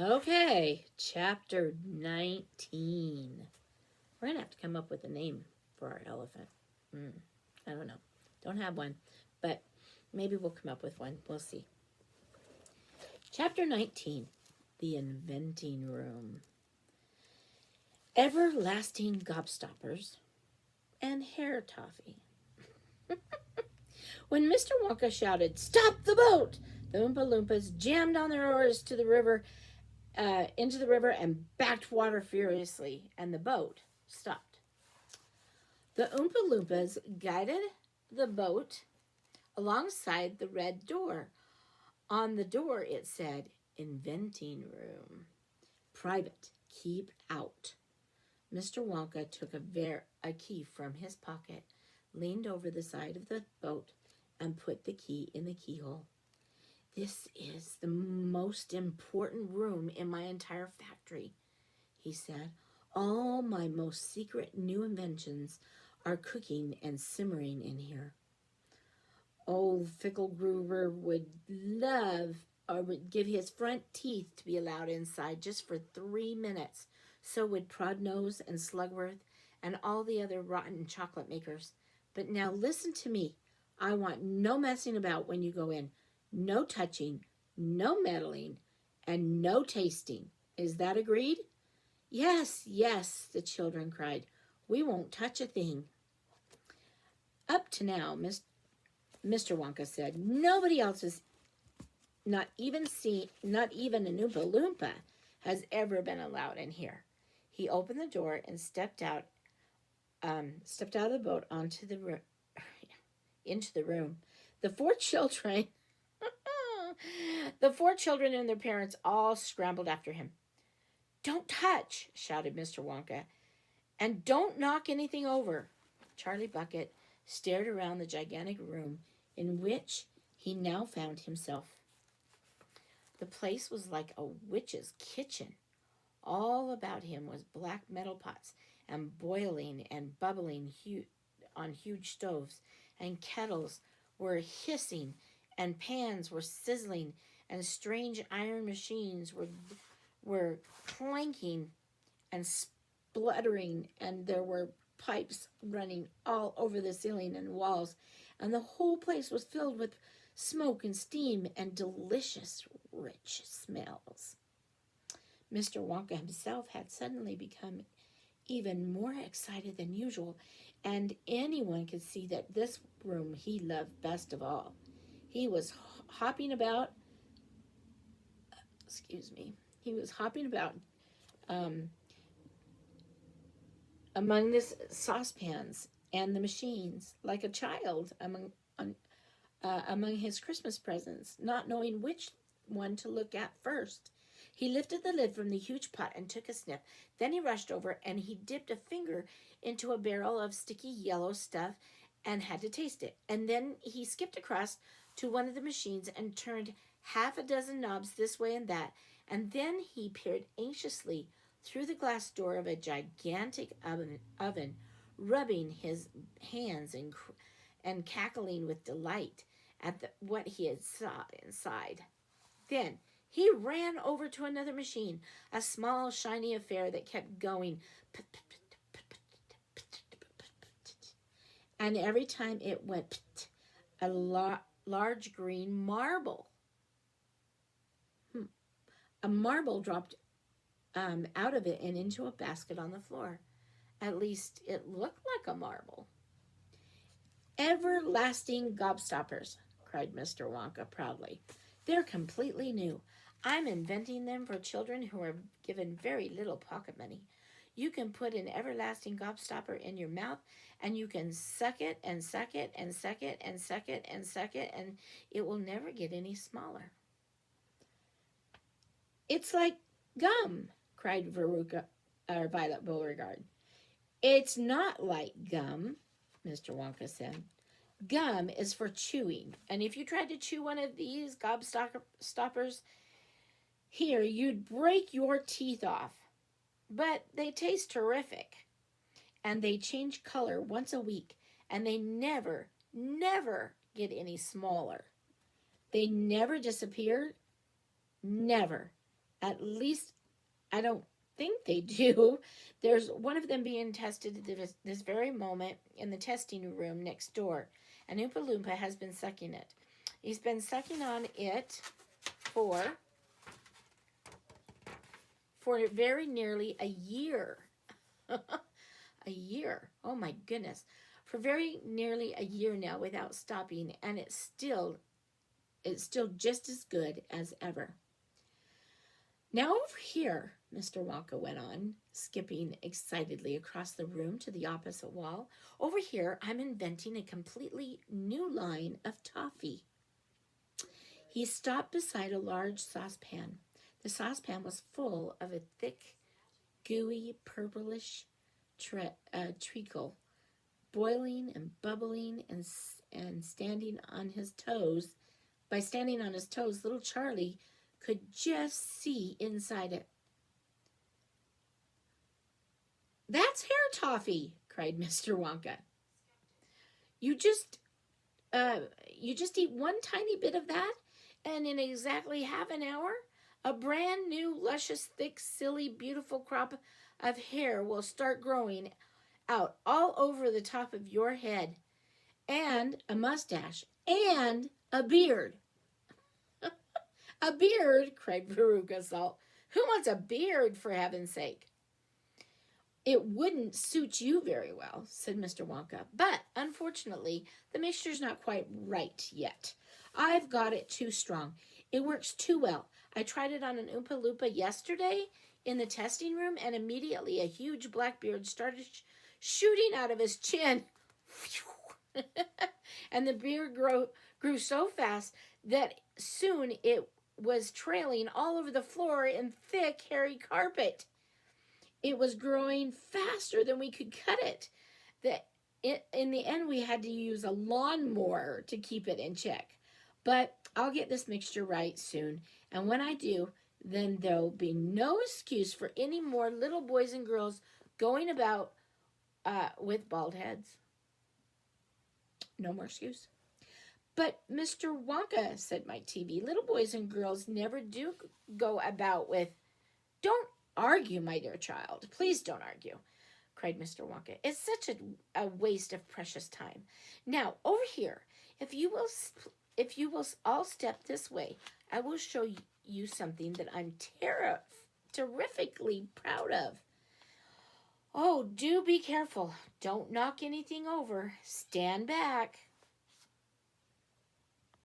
Okay, chapter 19. We're going to have to come up with a name for our elephant. I don't know. Don't have one, but maybe we'll come up with one. We'll see. Chapter 19, The Inventing Room. Everlasting gobstoppers and hair toffee. When Mr. Wonka shouted, "Stop the boat!" the Oompa Loompas jammed on their oars to the river, into the river, and backed water furiously, and the boat stopped. The Oompa Loompas guided the boat alongside the red door. On the door it said, "Inventing Room. Private. Keep out." Mr. Wonka took a key from his pocket, leaned over the side of the boat, and put the key in the keyhole. "This is the most important room in my entire factory," he said. "All my most secret new inventions are cooking and simmering in here. Old Fickelgruber would love or would give his front teeth to be allowed inside just for 3 minutes. So would Prodnose and Slugworth and all the other rotten chocolate makers. But now listen to me. I want no messing about when you go in. No touching, no meddling, and no tasting. Is that agreed?" "Yes, yes," the children cried. "We won't touch a thing." Up to now, Mr. Wonka said, nobody else has not even an Oompa Loompa has ever been allowed in here. He opened the door and stepped out of the boat into the room. The four children and their parents all scrambled after him. "Don't touch," shouted Mr. Wonka, "and don't knock anything over." Charlie Bucket stared around the gigantic room in which he now found himself. The place was like a witch's kitchen. All about him was black metal pots and boiling and bubbling on huge stoves, and kettles were hissing, and pans were sizzling, and strange iron machines were clanking and spluttering, and there were pipes running all over the ceiling and walls, and the whole place was filled with smoke and steam and delicious, rich smells. Mr. Wonka himself had suddenly become even more excited than usual, and anyone could see that this room he loved best of all. He was hopping about, um, among the saucepans and the machines, like a child among his Christmas presents, not knowing which one to look at first. He lifted the lid from the huge pot and took a sniff. Then he rushed over and he dipped a finger into a barrel of sticky yellow stuff and had to taste it. And then he skipped across to one of the machines and turned half a dozen knobs this way and that. And then he peered anxiously through the glass door of a gigantic oven, rubbing his hands and cackling with delight at what he had saw inside. Then he ran over to another machine, a small, shiny affair that kept going. And every time it went, a large green marble. A marble dropped out of it and into a basket on the floor. At least it looked like a marble. "Everlasting gobstoppers," cried Mr. Wonka proudly. "They're completely new. I'm inventing them for children who are given very little pocket money. You can put an everlasting gobstopper in your mouth, and you can suck it and suck it and suck it and suck it and suck it, and it will never get any smaller." "It's like gum," cried Violet Beauregard. "It's not like gum," Mr. Wonka said. "Gum is for chewing, and if you tried to chew one of these gobstoppers here, you'd break your teeth off. But they taste terrific, and they change color once a week, and they never, never get any smaller. They never disappear, never, At least I don't think they do. There's one of them being tested at this very moment in the testing room next door. And Oompa Loompa has been sucking it. He's been sucking on it for very nearly a year. A year. Oh my goodness. For very nearly a year now without stopping, and it's still just as good as ever. Now over here, Mr. Wonka went on, skipping excitedly across the room to the opposite wall. Over here, I'm inventing a completely new line of toffee. He stopped beside a large saucepan. The saucepan was full of a thick, gooey, purplish treacle, boiling and bubbling and standing on his toes. By standing on his toes, little Charlie could just see inside it. "That's hair toffee!" cried Mr. Wonka. You just eat one tiny bit of that, and in exactly half an hour, a brand new, luscious, thick, silly, beautiful crop of hair will start growing out all over the top of your head, and a mustache, and a beard. "A beard?" cried Veruca Salt. "Who wants a beard, for heaven's sake?" "It wouldn't suit you very well," said Mr. Wonka. "But, unfortunately, the mixture's not quite right yet. I've got it too strong. It works too well. I tried it on an Oompa Loompa yesterday in the testing room, and immediately a huge black beard started shooting out of his chin. And the beard grew so fast that soon it was trailing all over the floor in thick, hairy carpet. It was growing faster than we could cut it. In the end, we had to use a lawnmower to keep it in check. But I'll get this mixture right soon. And when I do, then there'll be no excuse for any more little boys and girls going about with bald heads. No more excuse." "But, Mr. Wonka," said my TV, "little boys and girls never do go about with—" "Don't argue, my dear child. Please don't argue," cried Mr. Wonka. "It's such a waste of precious time. Now, over here, if you will all step this way, I will show you something that I'm terrifically proud of. Oh, do be careful. Don't knock anything over. Stand back."